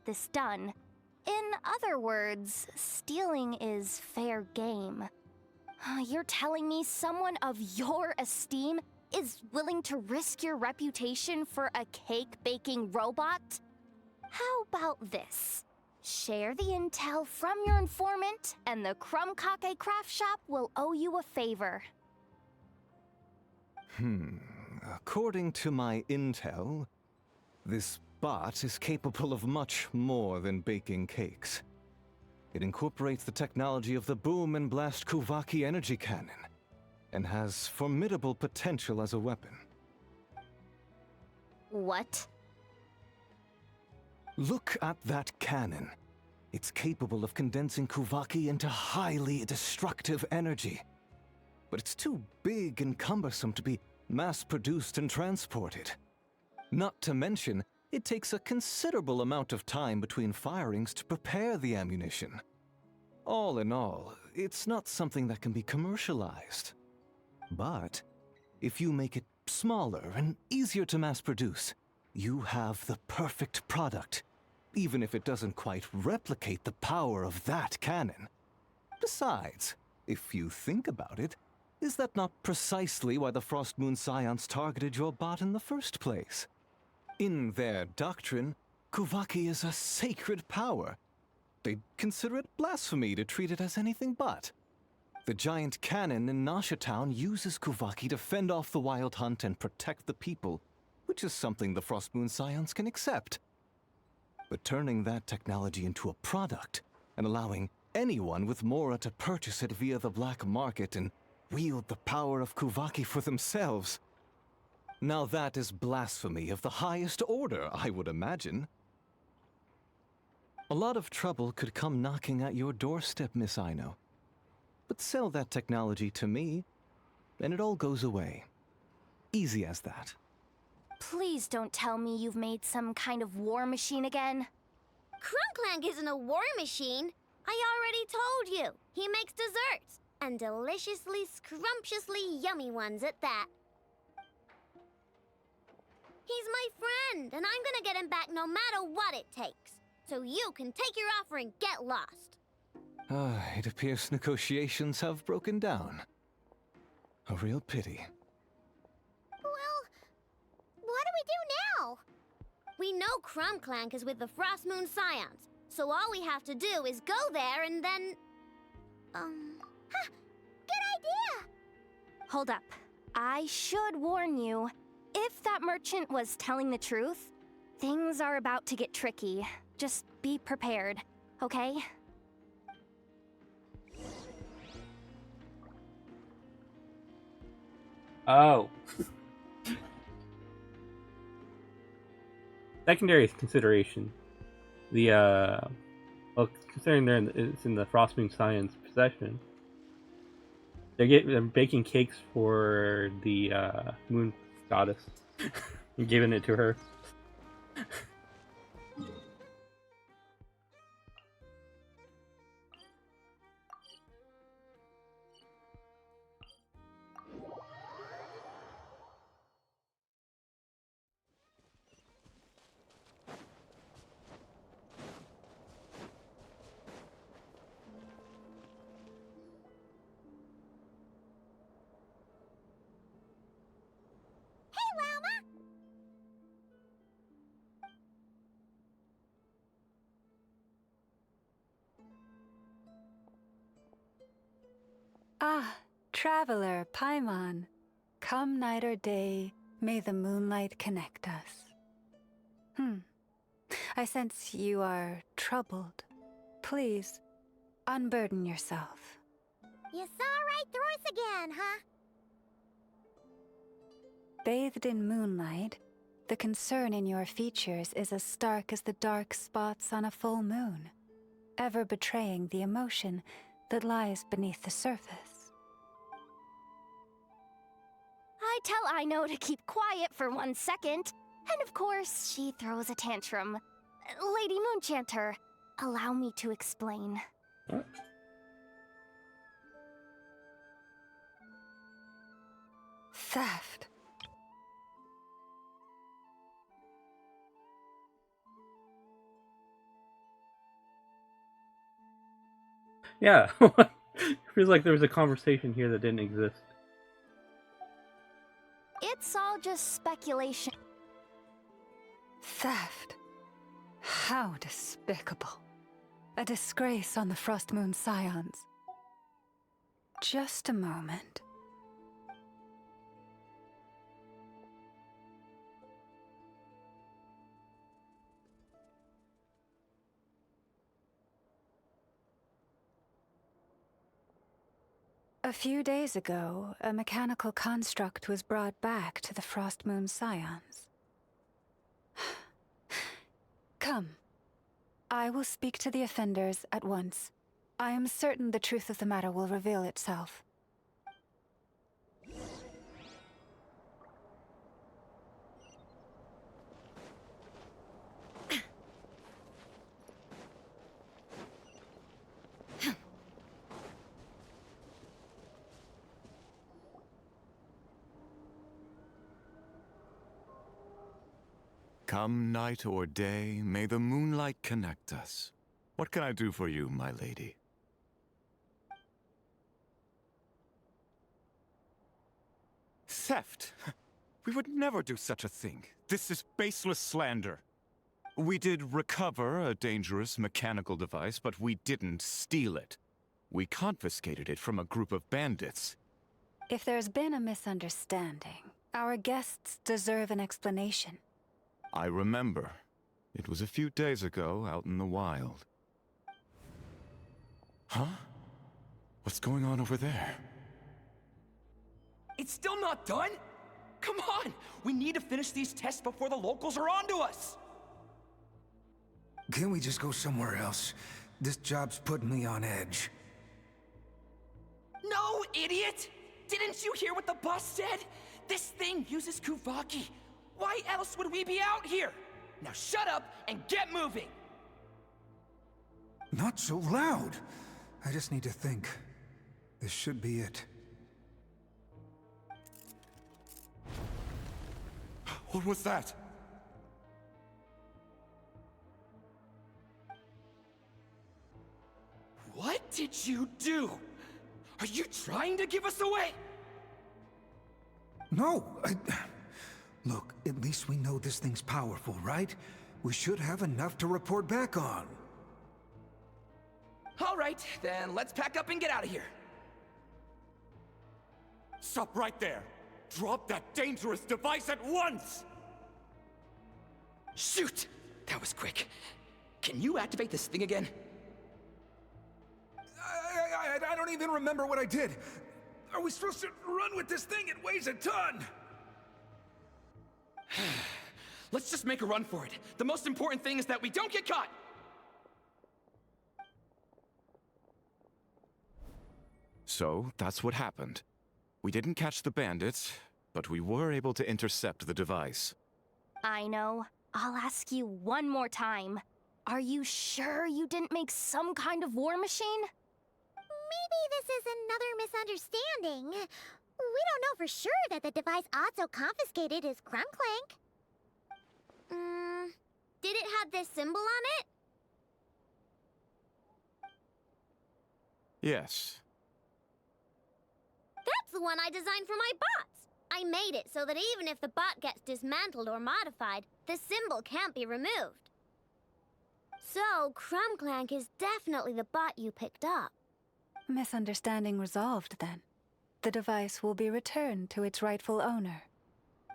this done. In other words, stealing is fair game. You're telling me someone of your esteem is willing to risk your reputation for a cake-baking robot? How about this? Share the intel from your informant, and the Krumkake craft shop will owe you a favor. According to my intel, this bot is capable of much more than baking cakes. It incorporates the technology of the Boom and Blast Kuvaki energy cannon, and has formidable potential as a weapon. What? Look at that cannon. It's capable of condensing Kuvaki into highly destructive energy. But it's too big and cumbersome to be mass-produced and transported. Not to mention, it takes a considerable amount of time between firings to prepare the ammunition. All in all, it's not something that can be commercialized. But if you make it smaller and easier to mass-produce, you have the perfect product, even if it doesn't quite replicate the power of that cannon. Besides, if you think about it, is that not precisely why the Frost Moon Scions targeted your bot in the first place? In their doctrine, Kuvaki is a sacred power. They'd consider it blasphemy to treat it as anything but. The giant cannon in Nasha Town uses Kuvaki to fend off the Wild Hunt and protect the people, which is something the Frost Moon Scions can accept. But turning that technology into a product, and allowing anyone with Mora to purchase it via the black market and wield the power of Kuvaki for themselves. Now that is blasphemy of the highest order, I would imagine. A lot of trouble could come knocking at your doorstep, Miss Aino. But sell that technology to me, and it all goes away. Easy as that. Please don't tell me you've made some kind of war machine again. Clank isn't a war machine. I already told you. He makes desserts, and deliciously, scrumptiously yummy ones at that. He's my friend, and I'm gonna get him back no matter what it takes. So you can take your offer and get lost. It appears negotiations have broken down. A real pity. Well, what do we do now? We know Clank is with the Frost Moon Scions, so all we have to do is go there and then... good idea! Hold up. I should warn you. If that merchant was telling the truth, things are about to get tricky. Just be prepared, okay? Oh. Secondary consideration. Well, considering it's in the Frost Moon Science possession, they're baking cakes for the Moon Goddess and giving it to her. Ah, traveler, Paimon. Come night or day, may the moonlight connect us. I sense you are troubled. Please, unburden yourself. You saw right through us again, huh? Bathed in moonlight, the concern in your features is as stark as the dark spots on a full moon, ever betraying the emotion that lies beneath the surface. I tell Aino to keep quiet for 1 second, and of course, she throws a tantrum. Lady Moonchanter, allow me to explain. Theft. Yeah. Feels like there was a conversation here that didn't exist. It's all just speculation. Theft. How despicable. A disgrace on the Frost Moon Scions. Just a moment. A few days ago, a mechanical construct was brought back to the Frost Moon Scions. Come. I will speak to the offenders at once. I am certain the truth of the matter will reveal itself. Come night or day, may the moonlight connect us. What can I do for you, my lady? Theft? We would never do such a thing. This is baseless slander. We did recover a dangerous mechanical device, but we didn't steal it. We confiscated it from a group of bandits. If there's been a misunderstanding, our guests deserve an explanation. I remember. It was a few days ago, out in the wild. Huh? What's going on over there? It's still not done? Come on! We need to finish these tests before the locals are onto us! Can't we just go somewhere else? This job's putting me on edge. No, idiot! Didn't you hear what the boss said? This thing uses Kuvaki. Why else would we be out here? Now shut up and get moving! Not so loud! I just need to think. This should be it. What was that? What did you do? Are you trying to give us away? No, Look, at least we know this thing's powerful, right? We should have enough to report back on. All right, then let's pack up and get out of here. Stop right there! Drop that dangerous device at once! Shoot! That was quick. Can you activate this thing again? I don't even remember what I did. Are we supposed to run with this thing? It weighs a ton! Let's just make a run for it. The most important thing is that we don't get caught! So, that's what happened. We didn't catch the bandits, but we were able to intercept the device. I know. I'll ask you one more time. Are you sure you didn't make some kind of war machine? Maybe this is another misunderstanding. We don't know for sure that the device Otto confiscated is Clank. Did it have this symbol on it? Yes. That's the one I designed for my bots. I made it so that even if the bot gets dismantled or modified, the symbol can't be removed. So, Clank is definitely the bot you picked up. Misunderstanding resolved, then. The device will be returned to its rightful owner.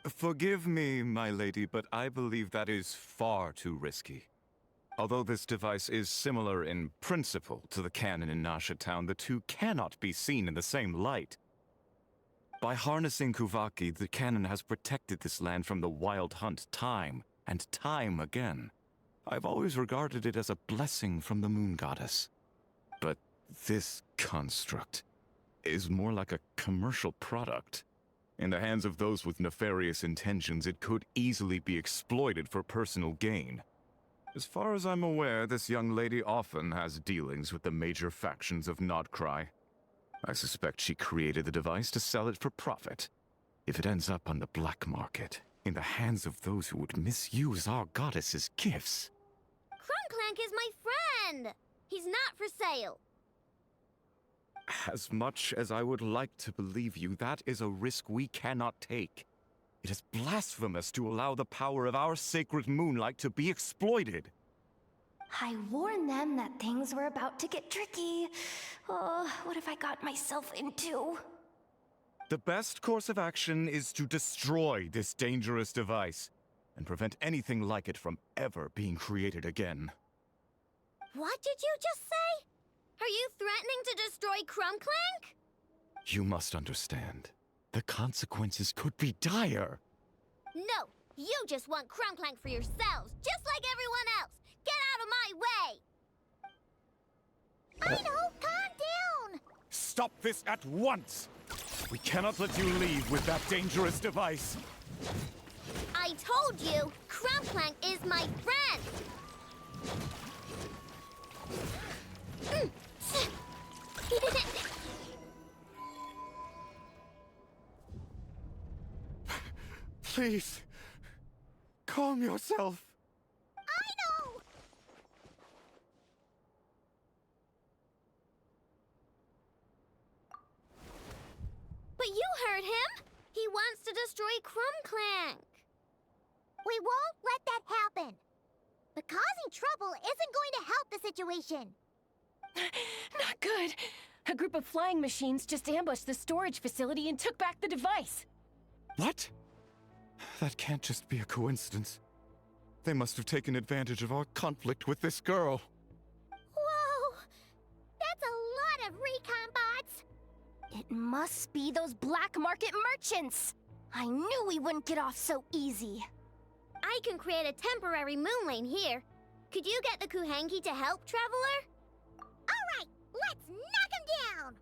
Forgive me, my lady, but I believe that is far too risky. Although this device is similar in principle to the cannon in Nasha Town, the two cannot be seen in the same light. By harnessing Kuvaki, the cannon has protected this land from the wild hunt time and time again. I've always regarded it as a blessing from the moon goddess. But this construct is more like a commercial product. In the hands of those with nefarious intentions, it could easily be exploited for personal gain. As far as I'm aware, this young lady often has dealings with the major factions of Nodcry. I suspect she created the device to sell it for profit. If it ends up on the black market, in the hands of those who would misuse our goddess's gifts... Clank is my friend! He's not for sale. As much as I would like to believe you, that is a risk we cannot take. It is blasphemous to allow the power of our sacred moonlight to be exploited. I warned them that things were about to get tricky. Oh, what have I got myself into? The best course of action is to destroy this dangerous device and prevent anything like it from ever being created again. What did you just say? Are you threatening to destroy Clank? You must understand. The consequences could be dire. No, you just want Clank for yourselves, just like everyone else. Get out of my way! I know, calm down! Stop this at once! We cannot let you leave with that dangerous device. I told you, Clank is my friend! Please, calm yourself. I know! But you heard him! He wants to destroy Clank. We won't let that happen. But causing trouble isn't going to help the situation. Not good. A group of flying machines just ambushed the storage facility and took back the device. What? That can't just be a coincidence. They must have taken advantage of our conflict with this girl. Whoa! That's a lot of recon bots! It must be those black market merchants! I knew we wouldn't get off so easy. I can create a temporary moon lane here. Could you get the Kuhangi to help, Traveler? All right, let's knock him down!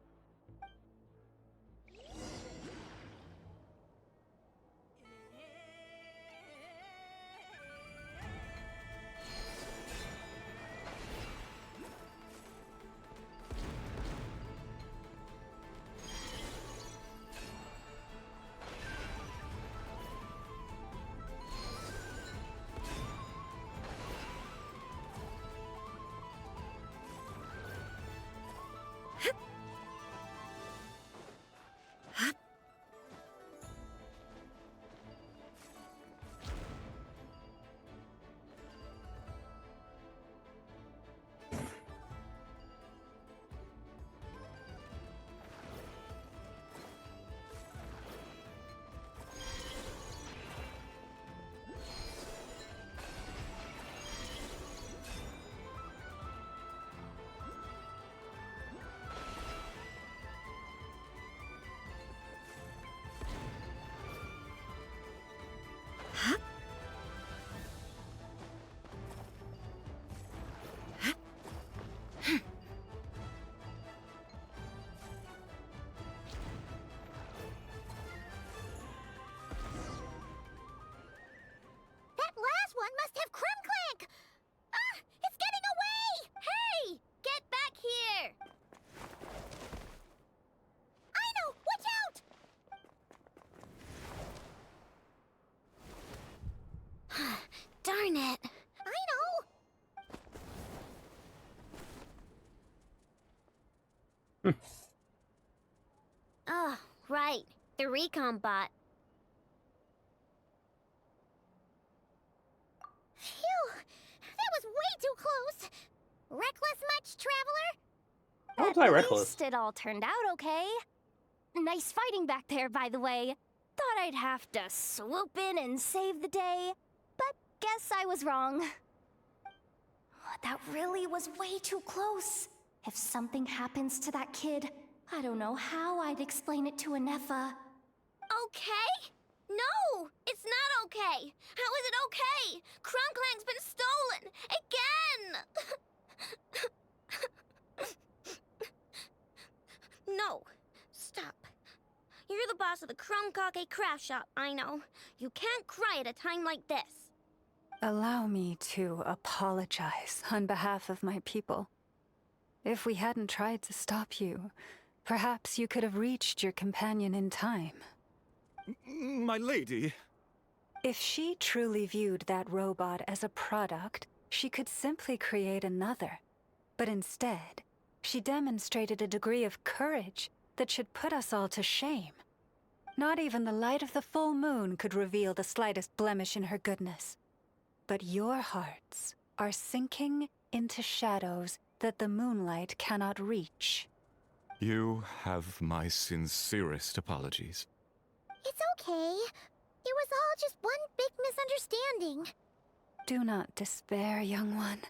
Darn it. I know. Oh, right. The recon bot. Phew! That was way too close. Reckless much, Traveler? How was I At reckless? least it all turned out okay. Nice fighting back there, by the way. Thought I'd have to swoop in and save the day, but guess I was wrong. That really was way too close. If something happens to that kid, I don't know how I'd explain it to Anefa. Okay? No, it's not okay. How is it okay? Clank's been stolen again. No, stop. You're the boss of the Krumkake craft shop, I know. You can't cry at a time like this. Allow me to apologize on behalf of my people. If we hadn't tried to stop you, perhaps you could have reached your companion in time. My lady. If she truly viewed that robot as a product, she could simply create another. But instead, She demonstrated a degree of courage that should put us all to shame. Not even the light of the full moon could reveal the slightest blemish in her goodness. But your hearts are sinking into shadows that the moonlight cannot reach. You have my sincerest apologies. It's okay. It was all just one big misunderstanding. Do not despair, young one.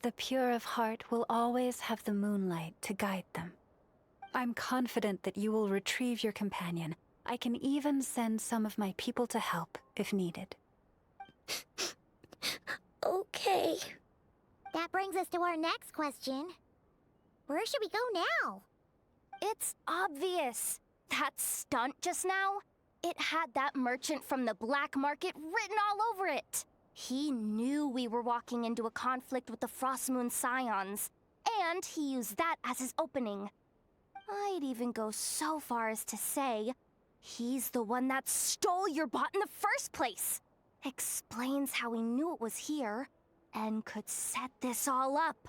The pure of heart will always have the moonlight to guide them. I'm confident that you will retrieve your companion. I can even send some of my people to help if needed. Okay. That brings us to our next question. Where should we go now? It's obvious. That stunt just now, it had that merchant from the black market written all over it. He knew we were walking into a conflict with the Frostmoon Scions, and he used that as his opening. I'd even go so far as to say, he's the one that stole your bot in the first place. Explains how he knew it was here, and could set this all up.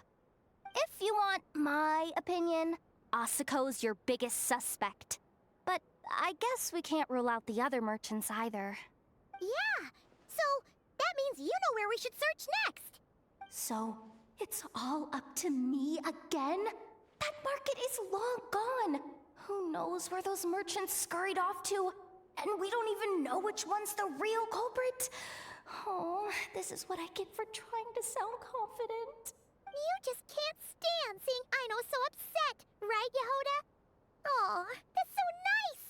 If you want my opinion, Asuko's your biggest suspect. But I guess we can't rule out the other merchants either. Yeah, so that means you know where we should search next. So, it's all up to me again? That market is long gone. Who knows where those merchants scurried off to? And we don't even know which one's the real culprit. Oh, this is what I get for trying to sound confident. You just can't stand seeing Aino so upset, right, Yehoda? Aw, that's so nice!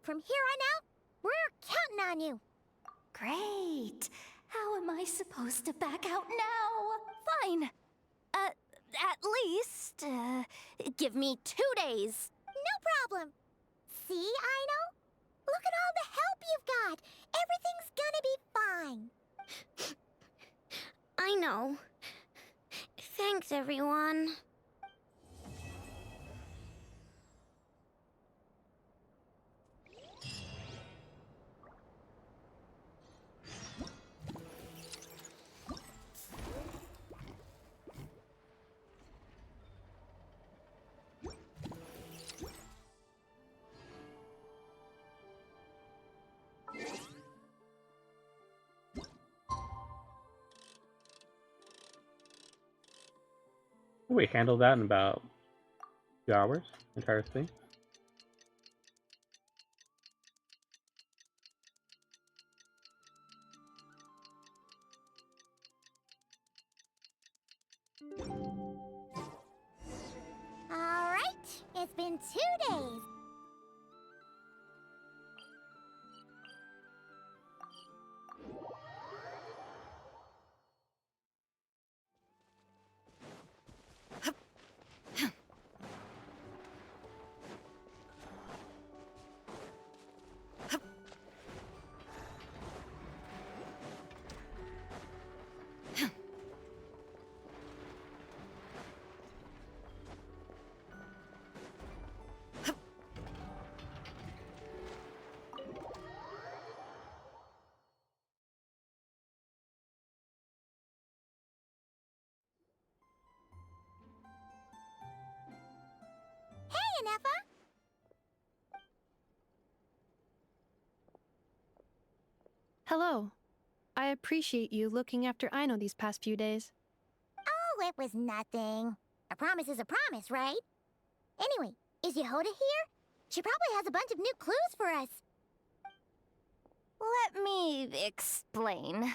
From here on out, we're counting on you. Great. How am I supposed to back out now? Fine. At least, give me 2 days. No problem. See, Aino? Look at all the help you've got. Everything's gonna be fine. I know. Thanks, everyone. We handle that in about 2 hours, entire thing. All right, it's been 2 days. Hey, Anefa. Hello. I appreciate you looking after Aino these past few days. Oh, it was nothing. A promise is a promise, right? Anyway, is Yehoda here? She probably has a bunch of new clues for us. Let me explain.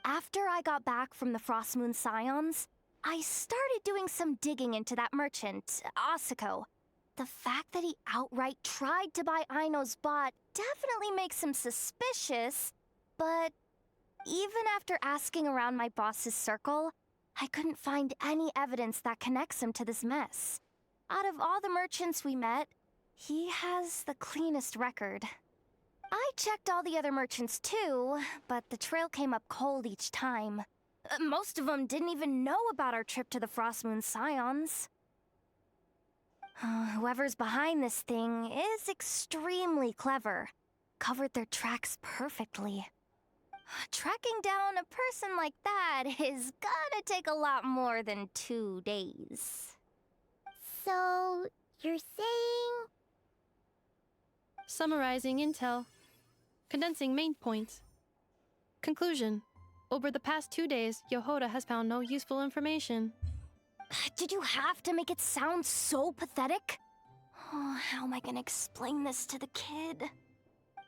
After I got back from the Frostmoon Scions, I started doing some digging into that merchant, Asuko. The fact that he outright tried to buy Aino's bot definitely makes him suspicious, but even after asking around my boss's circle, I couldn't find any evidence that connects him to this mess. Out of all the merchants we met, he has the cleanest record. I checked all the other merchants too, but the trail came up cold each time. Most of them didn't even know about our trip to the Frostmoon Scions. Whoever's behind this thing is extremely clever. Covered their tracks perfectly. Tracking down a person like that is gonna take a lot more than 2 days. So, you're saying... Summarizing intel. Condensing main points. Conclusion. Over the past 2 days, Yohoda has found no useful information. Did you have to make it sound so pathetic? Oh, how am I gonna explain this to the kid?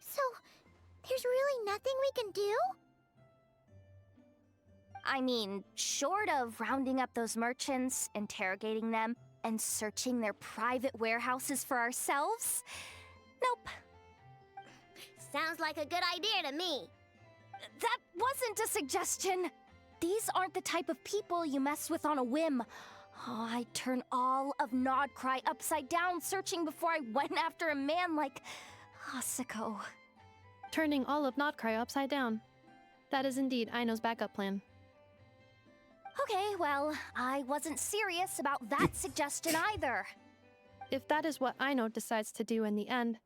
So, there's really nothing we can do? I mean, short of rounding up those merchants, interrogating them, and searching their private warehouses for ourselves? Nope. Sounds like a good idea to me. That wasn't a suggestion. These aren't the type of people you mess with on a whim. Oh, I'd turn all of Nodcry upside down searching before I went after a man like Asako. Turning all of Notcry upside down. That is indeed Aino's backup plan. Okay, well, I wasn't serious about that suggestion either. If that is what Aino decides to do in the end,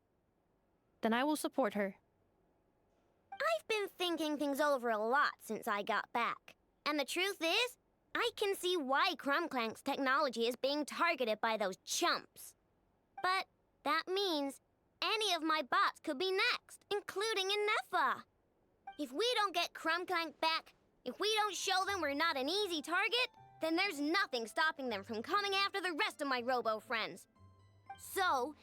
then I will support her. I've been thinking things over a lot since I got back. And the truth is, I can see why Clank's technology is being targeted by those chumps. But that means any of my bots could be next, including Inefa. If we don't get Clank back, if we don't show them we're not an easy target, then there's nothing stopping them from coming after the rest of my robo friends. So,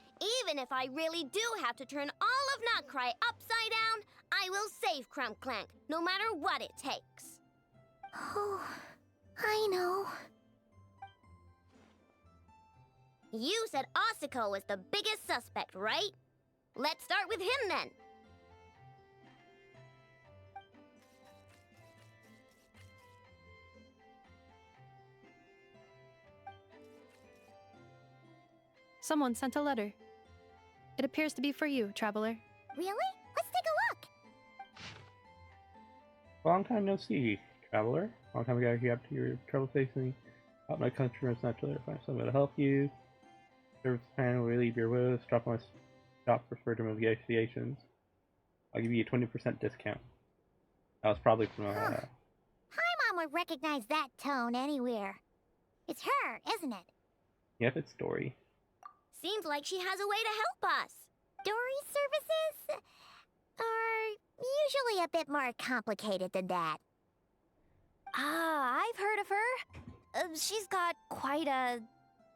even if I really do have to turn all of Notcry upside down, I will save Clank, no matter what it takes. Oh, I know. You said Asako was the biggest suspect, right? Let's start with him then. Someone sent a letter. It appears to be for you, traveler. Really? Let's take a look. Long time no see, traveler. Long time ago, you up to your trouble facing. Out my country must not to find someone to help you. Service plan will relieve your woes. Drop my shop for further negotiations. I'll give you a 20% discount. That was probably from Paimon would recognize that tone anywhere. It's her, isn't it? Yep, it's Dory. Seems like she has a way to help us. Dory's services are usually a bit more complicated than that. Ah, I've heard of her. She's got quite a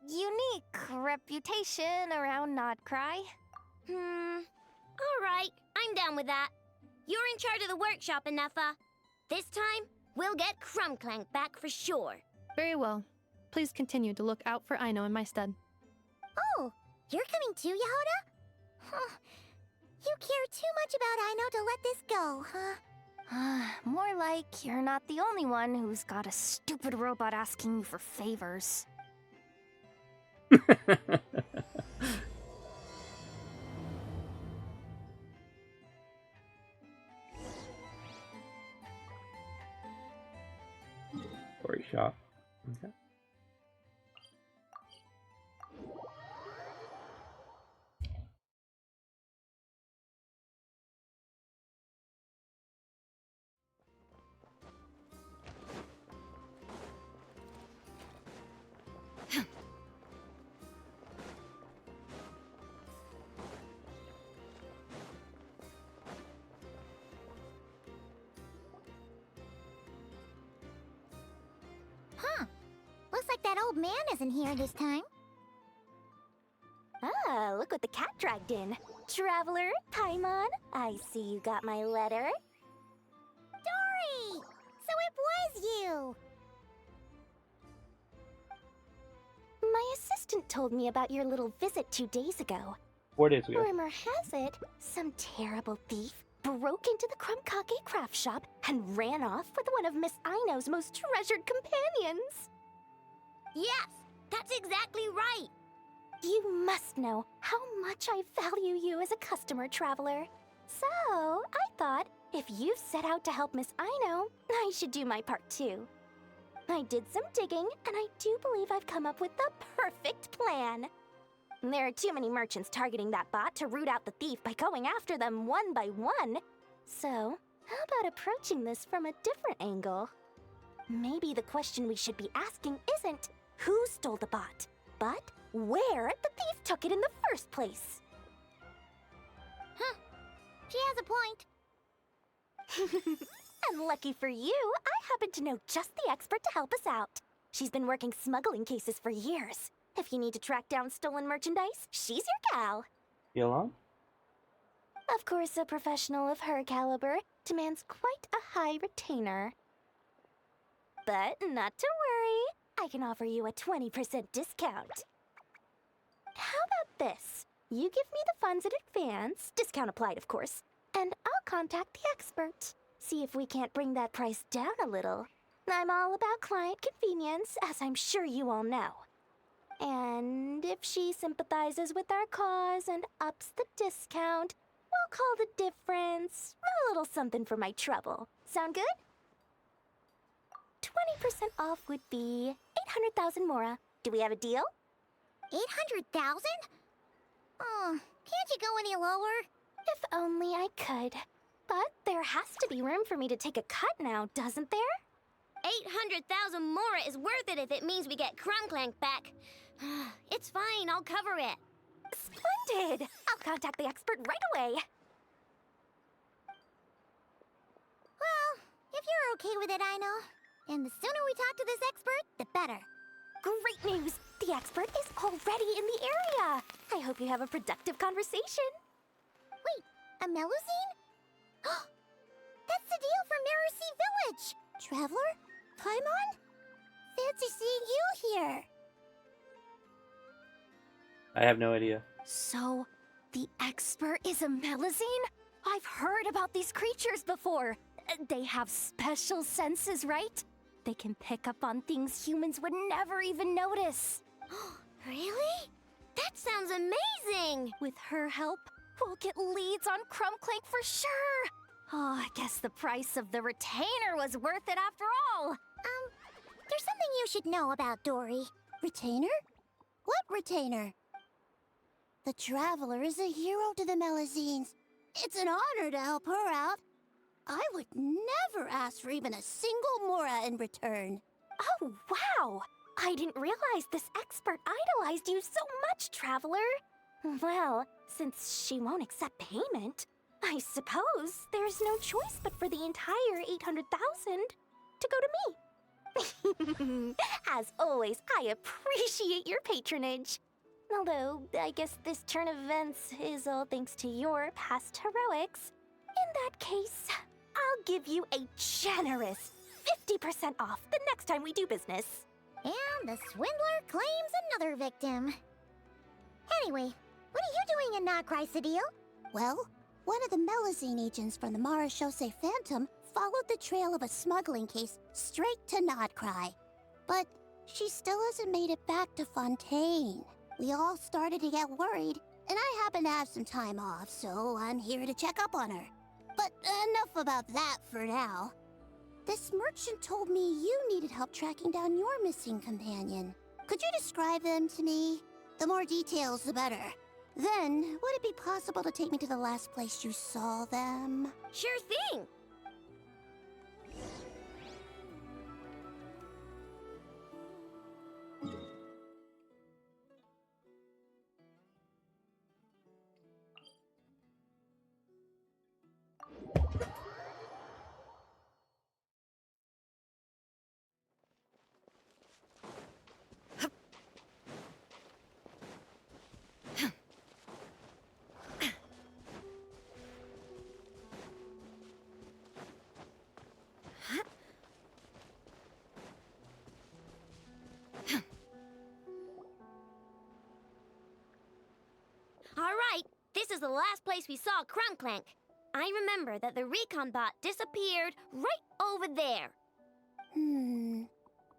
unique reputation around Notcry. Alright, I'm down with that. You're in charge of the workshop, Inefa. This time, we'll get Clank back for sure. Very well. Please continue to look out for Aino in my stead. Oh, you're coming too, Yehoda? Huh. You care too much about Aino to let this go, huh? More like you're not the only one who's got a stupid robot asking you for favors. Dory shop. Okay. Looks like that old man isn't here this time. Ah, look what the cat dragged in. Traveler, Paimon, I see you got my letter. Dory! So it was you! My assistant told me about your little visit 2 days ago. 4 days ago. Rumor has it, some terrible thief broke into the Krumkake craft shop and ran off with one of Miss Aino's most treasured companions. Yes, that's exactly right. You must know how much I value you as a customer, traveler. So, I thought, if you've set out to help Miss Aino, I should do my part too. I did some digging, and I do believe I've come up with the perfect plan. There are too many merchants targeting that bot to root out the thief by going after them one by one. So, how about approaching this from a different angle? Maybe the question we should be asking isn't who stole the bot, but where the thief took it in the first place. Huh. She has a point. And lucky for you, I happen to know just the expert to help us out. She's been working smuggling cases for years. If you need to track down stolen merchandise, she's your gal. You along? Of course, a professional of her caliber demands quite a high retainer. But not to worry, I can offer you a 20% discount. How about this? You give me the funds in advance, discount applied of course, and I'll contact the expert. See if we can't bring that price down a little. I'm all about client convenience, as I'm sure you all know. And if she sympathizes with our cause and ups the discount, we'll call the difference a little something for my trouble. Sound good? 20% off would be 800,000 mora. Do we have a deal? 800,000? Oh, can't you go any lower? If only I could. But there has to be room for me to take a cut now, doesn't there? 800,000 mora is worth it if it means we get Clank back. It's fine, I'll cover it. Splendid! I'll contact the expert right away. Well, if you're okay with it, I know. And the sooner we talk to this expert, the better. Great news! The expert is already in the area. I hope you have a productive conversation. Wait, a Melusine? That's the deal from Mirror Sea Village! Traveler? Paimon? Fancy seeing you here! I have no idea. So, the expert is a Melusine? I've heard about these creatures before. They have special senses, right? They can pick up on things humans would never even notice. Really? That sounds amazing! With her help, we'll get leads on Clank for sure. Oh, I guess the price of the retainer was worth it after all. There's something you should know about Dory. Retainer? What retainer? The Traveler is a hero to the Melusines. It's an honor to help her out. I would never ask for even a single mora in return. Oh, wow! I didn't realize this expert idolized you so much, Traveler. Well, since she won't accept payment, I suppose there's no choice but for the entire 800,000 to go to me. As always, I appreciate your patronage. Although, I guess this turn of events is all thanks to your past heroics. In that case, I'll give you a generous 50% off the next time we do business. And the swindler claims another victim. Anyway, what are you doing in Notcry, Cedille? Well, one of the Melusine agents from the Marechaussee Phantom followed the trail of a smuggling case straight to Notcry. But she still hasn't made it back to Fontaine. We all started to get worried, and I happen to have some time off, so I'm here to check up on her. But enough about that for now. This merchant told me you needed help tracking down your missing companion. Could you describe them to me? The more details, the better. Then, would it be possible to take me to the last place you saw them? Sure thing! Alright, this is the last place we saw Clank. I remember that the recon bot disappeared right over there.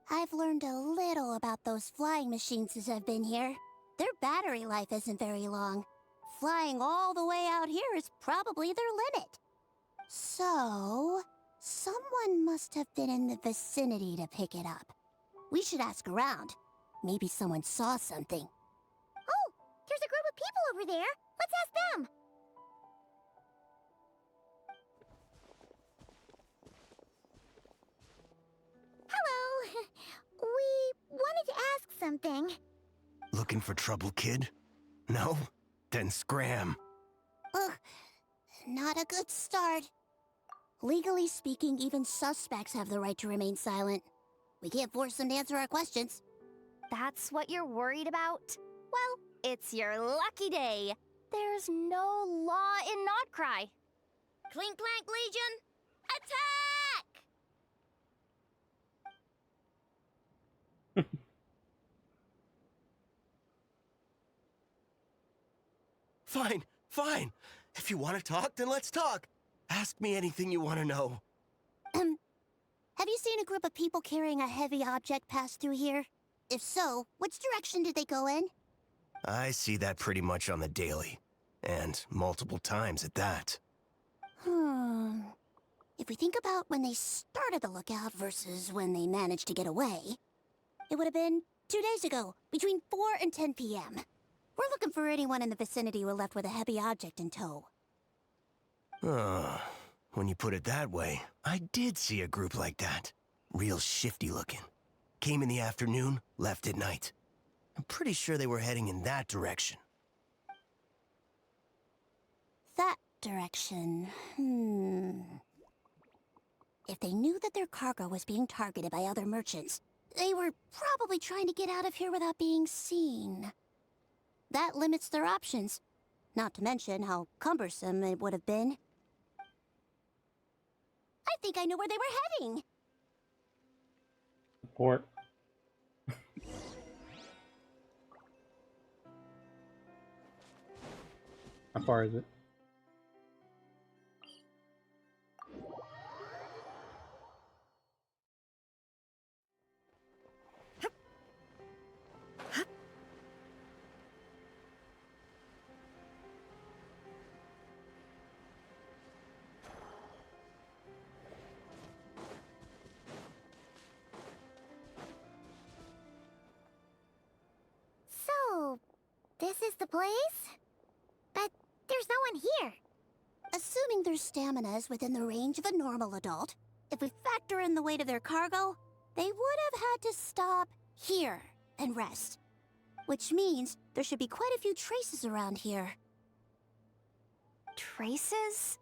I've learned a little about those flying machines since I've been here. Their battery life isn't very long. Flying all the way out here is probably their limit. So, someone must have been in the vicinity to pick it up. We should ask around. Maybe someone saw something. Oh, there's a group of people over there. Let's ask them. Hello. We wanted to ask something. Looking for trouble, kid? No? Then scram. Ugh, not a good start. Legally speaking, even suspects have the right to remain silent. We can't force them to answer our questions. That's what you're worried about? Well, it's your lucky day. There's no law in Notcry. Clink Clank Legion, attack! Fine, fine. If you want to talk, then let's talk. Ask me anything you want to know. Have you seen a group of people carrying a heavy object pass through here? If so, which direction did they go in? I see that pretty much on the daily. And multiple times at that. If we think about when they started the lookout versus when they managed to get away, it would have been 2 days ago, between 4 and 10 p.m. We're looking for anyone in the vicinity who left with a heavy object in tow. When you put it that way, I did see a group like that. Real shifty looking. Came in the afternoon, left at night. I'm pretty sure they were heading in that direction. That direction, If they knew that their cargo was being targeted by other merchants, they were probably trying to get out of here without being seen. That limits their options. Not to mention how cumbersome it would have been. I think I know where they were heading. Port. How far is it? So, this is the place? But there's no one here. Assuming their stamina is within the range of a normal adult, if we factor in the weight of their cargo, they would have had to stop here and rest. Which means there should be quite a few traces around here. Traces?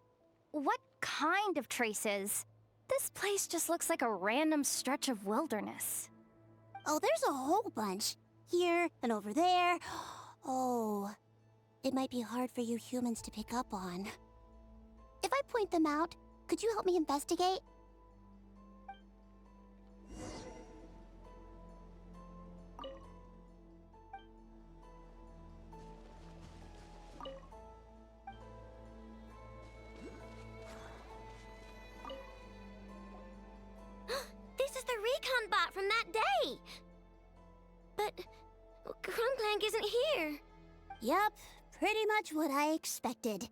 What kind of traces? This place just looks like a random stretch of wilderness. Oh, there's a whole bunch. Here and over there. Oh, it might be hard for you humans to pick up on. If I point them out, could you help me investigate? This is the recon bot from that day! But Clank isn't here. Yup, pretty much what I expected.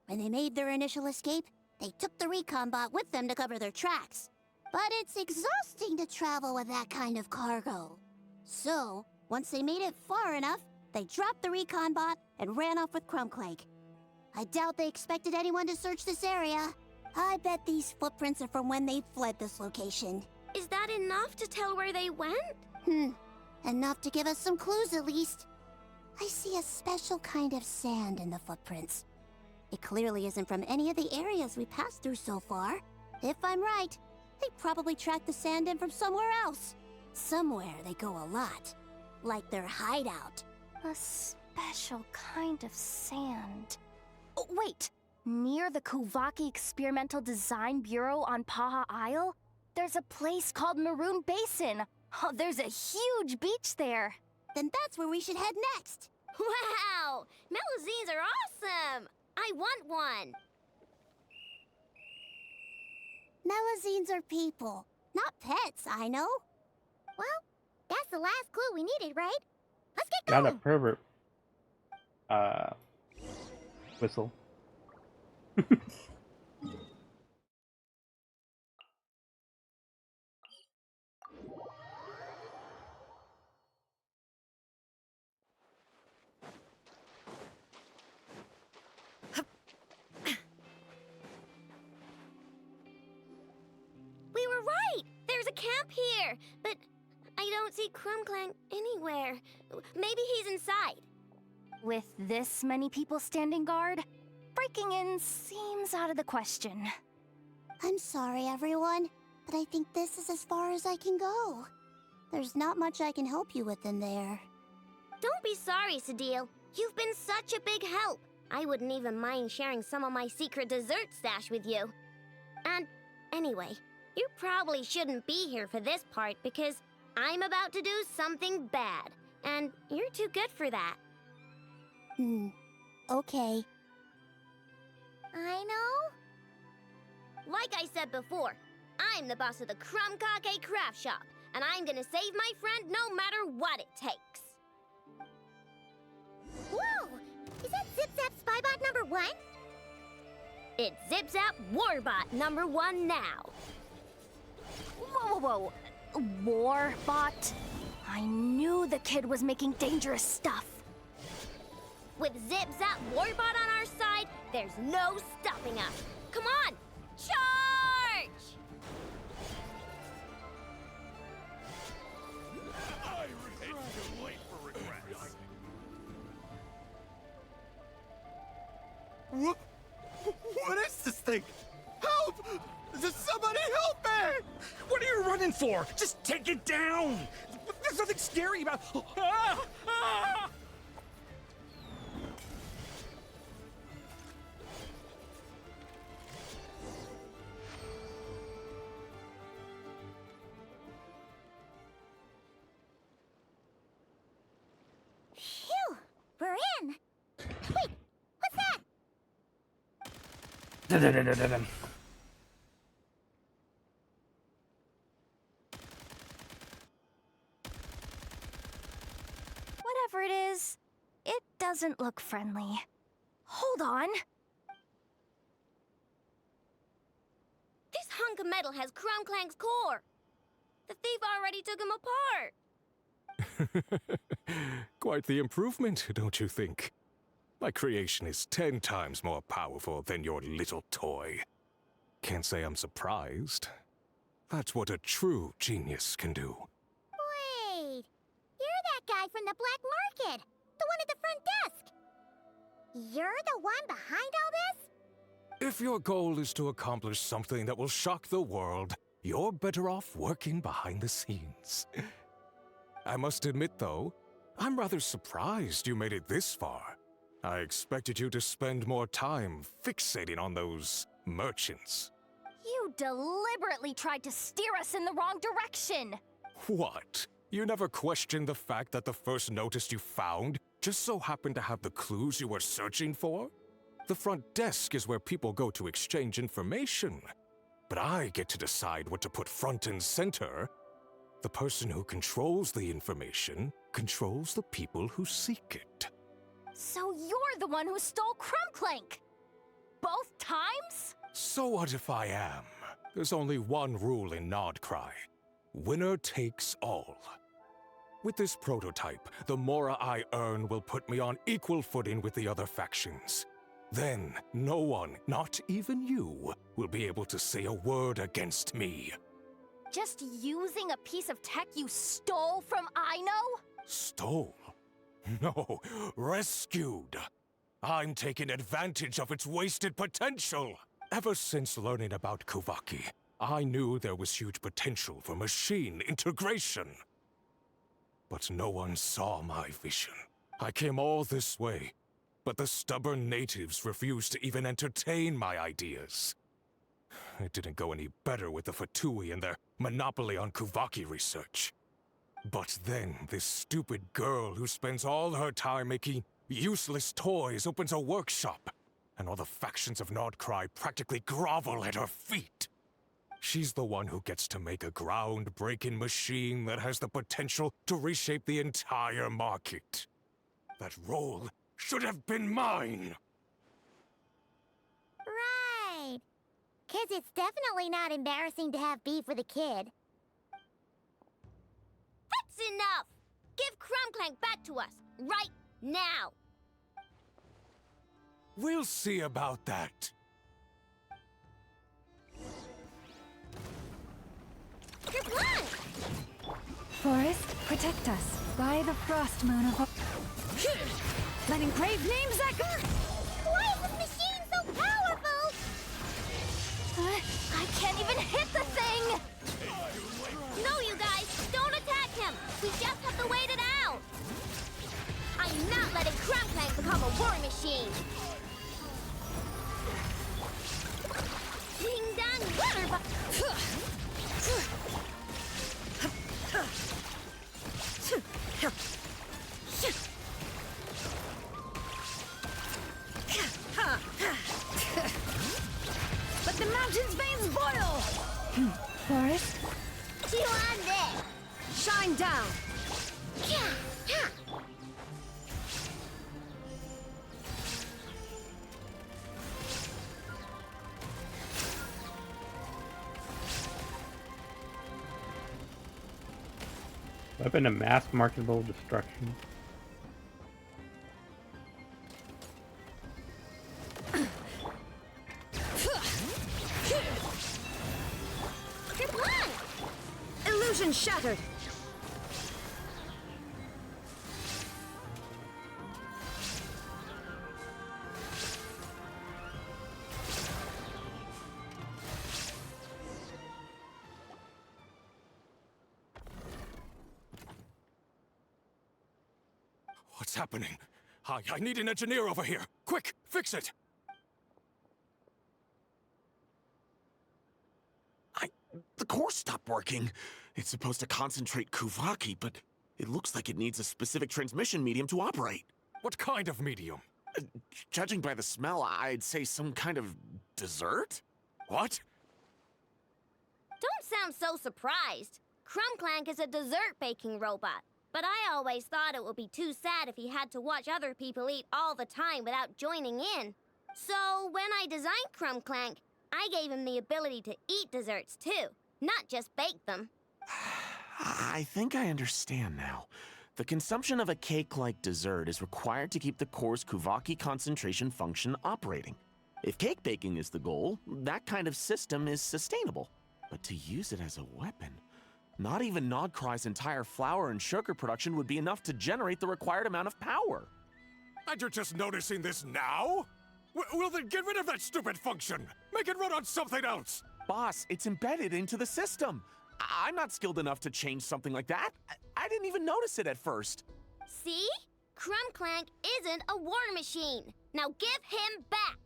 When they made their initial escape, they took the recon bot with them to cover their tracks. But it's exhausting to travel with that kind of cargo. So, once they made it far enough, they dropped the recon bot and ran off with Clank. I doubt they expected anyone to search this area. I bet these footprints are from when they fled this location. Is that enough to tell where they went? Enough to give us some clues at least. I see a special kind of sand in the footprints. It clearly isn't from any of the areas we passed through so far. If I'm right, they probably tracked the sand in from somewhere else. Somewhere they go a lot. Like their hideout. A special kind of sand. Oh, wait! Near the Kuvaki Experimental Design Bureau on Paha Isle, there's a place called Maroon Basin. Oh, there's a huge beach there. Then that's where we should head next. Wow! Melazines are awesome! I want one! Melazines are people, not pets, I know. Well, that's the last clue we needed, right? Let's get Got going! a pervert. Whistle. We were right! There's a camp here! But I don't see Clank anywhere. Maybe he's inside. With this many people standing guard, breaking in seems out of the question. I'm sorry, everyone, but I think this is as far as I can go. There's not much I can help you with in there. Don't be sorry, Sadil. You've been such a big help. I wouldn't even mind sharing some of my secret dessert stash with you. And anyway, you probably shouldn't be here for this part because I'm about to do something bad, and you're too good for that. Okay. I know. Like I said before, I'm the boss of the Crumkake Craft Shop, and I'm gonna save my friend no matter what it takes. Whoa! Is that Zip-Zap Spybot number 1? It's Zip-Zap Warbot number 1 now. Whoa. Warbot? I knew the kid was making dangerous stuff. With Zip-Zap Warbot on our side, there's no stopping us. Come on, charge! What is this thing? Help! Does somebody help me? What are you running for? Just take it down! There's nothing scary about... Ah! Phew! We're in! Wait! What's that? Whatever it is, it doesn't look friendly. Hold on. This hunk of metal has Clank's core. The thief already took him apart. Quite the improvement, don't you think? My creation is 10 times more powerful than your little toy. Can't say I'm surprised. That's what a true genius can do. Wait! You're that guy from the black market! The one at the front desk! You're the one behind all this? If your goal is to accomplish something that will shock the world, you're better off working behind the scenes. I must admit, though, I'm rather surprised you made it this far. I expected you to spend more time fixating on those merchants. You deliberately tried to steer us in the wrong direction! What? You never questioned the fact that the first notice you found just so happened to have the clues you were searching for? The front desk is where people go to exchange information. But I get to decide what to put front and center. The person who controls the information controls the people who seek it. So you're the one who stole Clank! Both times? So what if I am? There's only one rule in Nodcry. Winner takes all. With this prototype, the Mora I earn will put me on equal footing with the other factions. Then, no one, not even you, will be able to say a word against me. Just using a piece of tech you stole from Aino? Stole? No, rescued. I'm taking advantage of its wasted potential. Ever since learning about Kuvaki, I knew there was huge potential for machine integration. But no one saw my vision. I came all this way, but the stubborn natives refused to even entertain my ideas. It didn't go any better with the Fatui and their monopoly on Kuvaki research. But then, this stupid girl who spends all her time making useless toys opens a workshop, and all the factions of Nodcry practically grovel at her feet. She's the one who gets to make a groundbreaking machine that has the potential to reshape the entire market. That role should have been mine! Right. 'Cause it's definitely not embarrassing to have beef with a kid. That's enough! Give Clank back to us, right now! We'll see about that. You're blind! Forest, protect us. By the frost moon of... Letting brave names echo! Why is this machine so powerful? I can't even hit the thing! No, you guys, don't attack him. We just have to wait it out. I'm not letting Clank become a war machine. Ding dong, water Let the mountain's veins boil! Forest? Chew on this. Shine down! Weapon of mass marketable destruction. Illusion shattered! What's happening? I need an engineer over here. Quick, fix it! The core stopped working. It's supposed to concentrate Kuvaki, but it looks like it needs a specific transmission medium to operate. What kind of medium? Judging by the smell, I'd say some kind of dessert? What? Don't sound so surprised. Clank is a dessert baking robot. But I always thought it would be too sad if he had to watch other people eat all the time without joining in. So when I designed Clank, I gave him the ability to eat desserts too, not just bake them. I think I understand now. The consumption of a cake-like dessert is required to keep the core's Kuvaki concentration function operating. If cake baking is the goal, that kind of system is sustainable. But to use it as a weapon, not even Nodcry's entire flour and sugar production would be enough to generate the required amount of power. And you're just noticing this now? Well then get rid of that stupid function! Make it run on something else! Boss, it's embedded into the system. I'm not skilled enough to change something like that. I didn't even notice it at first. See? Clank isn't a war machine. Now give him back!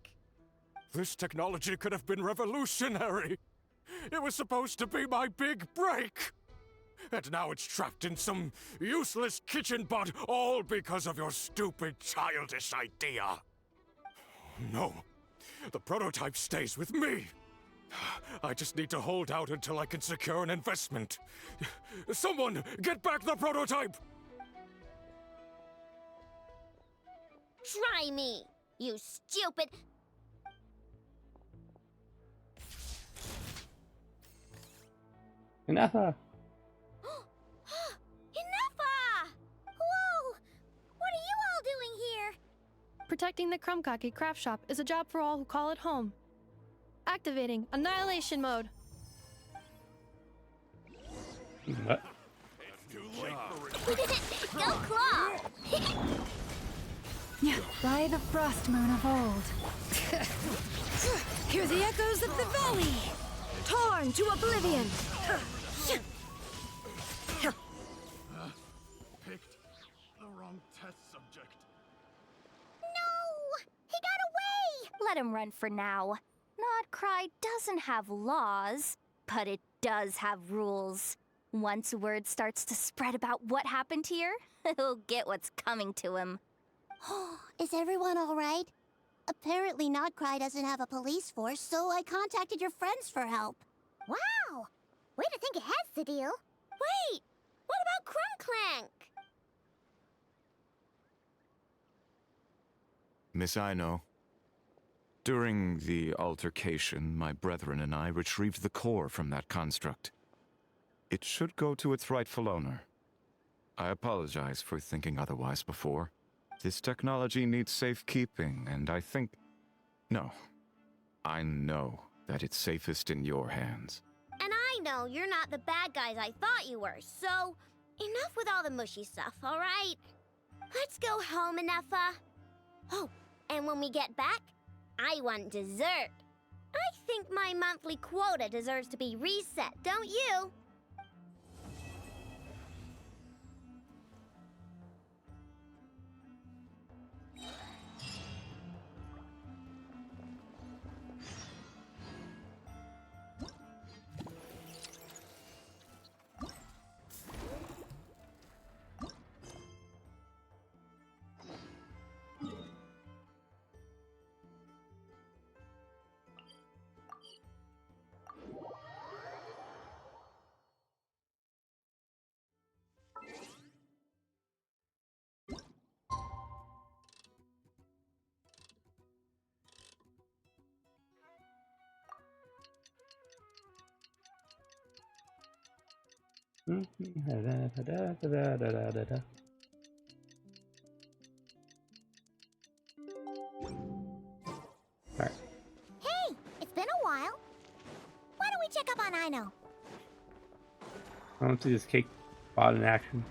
This technology could have been revolutionary. It was supposed to be my big break. And now it's trapped in some useless kitchen bot, all because of your stupid childish idea. No, the prototype stays with me. I just need to hold out until I can secure an investment. Someone, get back the prototype! Try me, you stupid... Enough! Whoa! What are you all doing here? Protecting the Krumkaki craft shop is a job for all who call it home. Activating Annihilation Mode. What? Go Claw! By the frost moon of old. Hear the echoes of the valley! Torn to oblivion! Picked the wrong test subject. No! He got away! Let him run for now. Nodcry doesn't have laws, but it does have rules. Once word starts to spread about what happened here, he'll get what's coming to him. Is everyone all right? Apparently Nodcry doesn't have a police force, so I contacted your friends for help. Wow! Way to think ahead, Sadil. Wait! What about Clank? Miss Aino, during the altercation, my brethren and I retrieved the core from that construct. It should go to its rightful owner. I apologize for thinking otherwise before. This technology needs safekeeping, and I think... No. I know that it's safest in your hands. And I know you're not the bad guys I thought you were, so enough with all the mushy stuff, alright? Let's go home, Ineffa. Oh, and when we get back, I want dessert. I think my monthly quota deserves to be reset, don't you? Alright. Hey, it's been a while. Why don't we check up on Aino? I want to see this cake bot in action.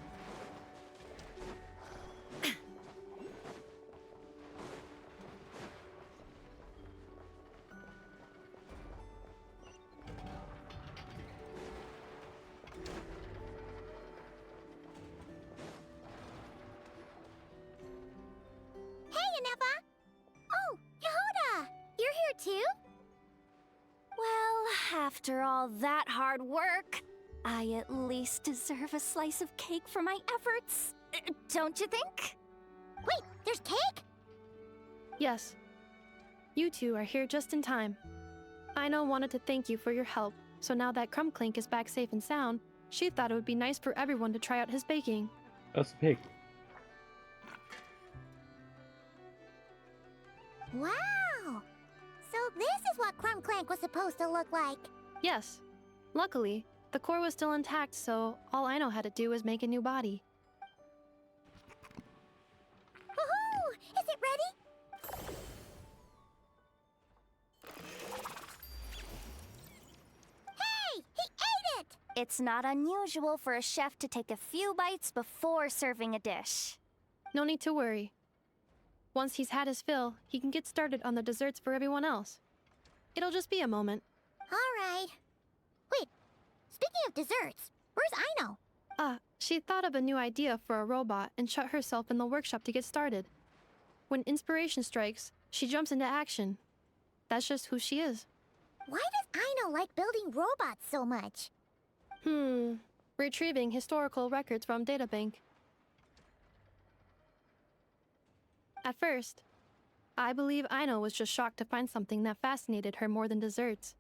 Hey, Ineffa! Oh, Yehuda! You're here too? Well, after all that hard work, I at least deserve a slice of cake for my efforts. Don't you think? Wait, there's cake? Yes. You two are here just in time. Aino wanted to thank you for your help, so now that Clink is back safe and sound, she thought it would be nice for everyone to try out his baking. That's the pig. Wow! So this is what Clank was supposed to look like. Yes. Luckily, the core was still intact, so all Aino had to do was make a new body. Woohoo! Is it ready? Hey! He ate it! It's not unusual for a chef to take a few bites before serving a dish. No need to worry. Once he's had his fill, he can get started on the desserts for everyone else. It'll just be a moment. Alright. Wait, speaking of desserts, where's Aino? She thought of a new idea for a robot and shut herself in the workshop to get started. When inspiration strikes, she jumps into action. That's just who she is. Why does Aino like building robots so much? Retrieving historical records from databank. At first, I believe Aino was just shocked to find something that fascinated her more than desserts.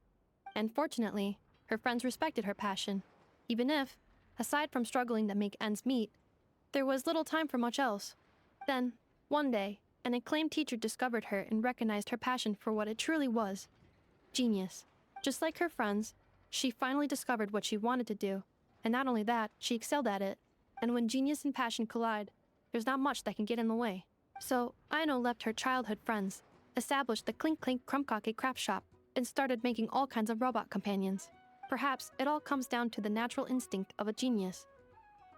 And fortunately, her friends respected her passion, even if, aside from struggling to make ends meet, there was little time for much else. Then, one day, an acclaimed teacher discovered her and recognized her passion for what it truly was: genius. Just like her friends, she finally discovered what she wanted to do, and not only that, she excelled at it. And when genius and passion collide, there's not much that can get in the way. So, Aino left her childhood friends, established the Clink Krumkake craft shop, and started making all kinds of robot companions. Perhaps it all comes down to the natural instinct of a genius.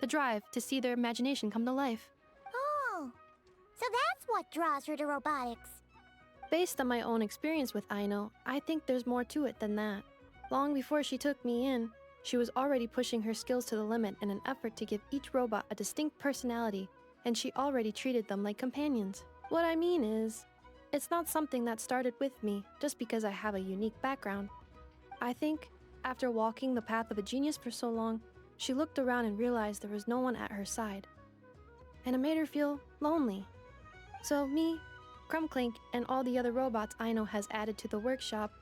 The drive to see their imagination come to life. Oh, so that's what draws her to robotics. Based on my own experience with Aino, I think there's more to it than that. Long before she took me in, she was already pushing her skills to the limit in an effort to give each robot a distinct personality, and she already treated them like companions. What I mean is, it's not something that started with me just because I have a unique background. I think, after walking the path of a genius for so long, she looked around and realized there was no one at her side. And it made her feel lonely. So me, Clink, and all the other robots Aino has added to the workshop,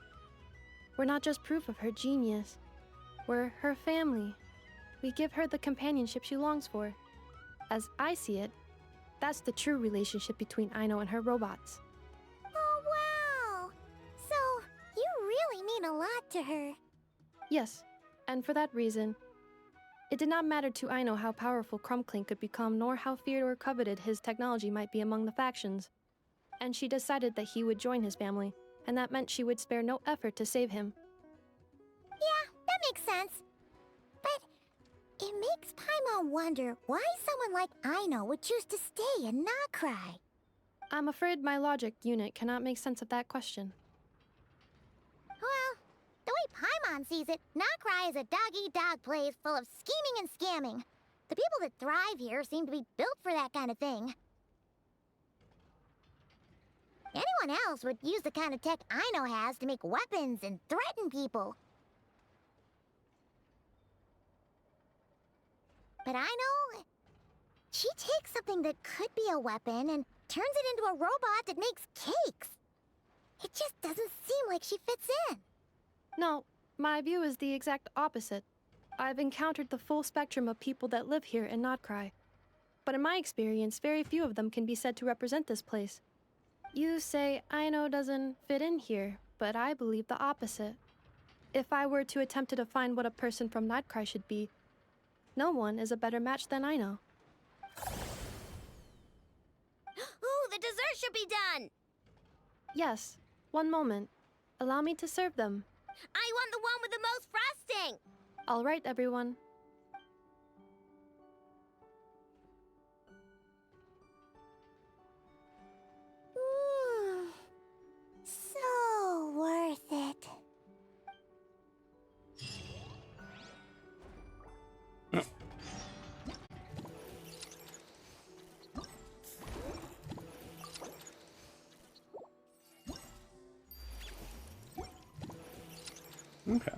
we're not just proof of her genius. We're her family. We give her the companionship she longs for. As I see it, that's the true relationship between Aino and her robots. Oh, wow! So, you really mean a lot to her. Yes, and for that reason, it did not matter to Aino how powerful Clink could become, nor how feared or coveted his technology might be among the factions. And she decided that he would join his family, and that meant she would spare no effort to save him. Yeah, that makes sense. But It makes Paimon wonder why someone like Aino would choose to stay and not cry. I'm afraid my logic unit cannot make sense of that question. Well, the way Paimon sees it, Nocrai is a dog-eat-dog place full of scheming and scamming. The people that thrive here seem to be built for that kind of thing. Anyone else would use the kind of tech Aino has to make weapons and threaten people. But Aino, she takes something that could be a weapon and turns it into a robot that makes cakes. It just doesn't seem like she fits in. No, my view is the exact opposite. I've encountered the full spectrum of people that live here in Nodcry. But in my experience, very few of them can be said to represent this place. You say Aino doesn't fit in here, but I believe the opposite. If I were to attempt to define what a person from Nodcry should be, no one is a better match than Aino. Ooh, the dessert should be done! Yes, one moment. Allow me to serve them. I want the one with the most frosting! All right, everyone. So worth it. Okay.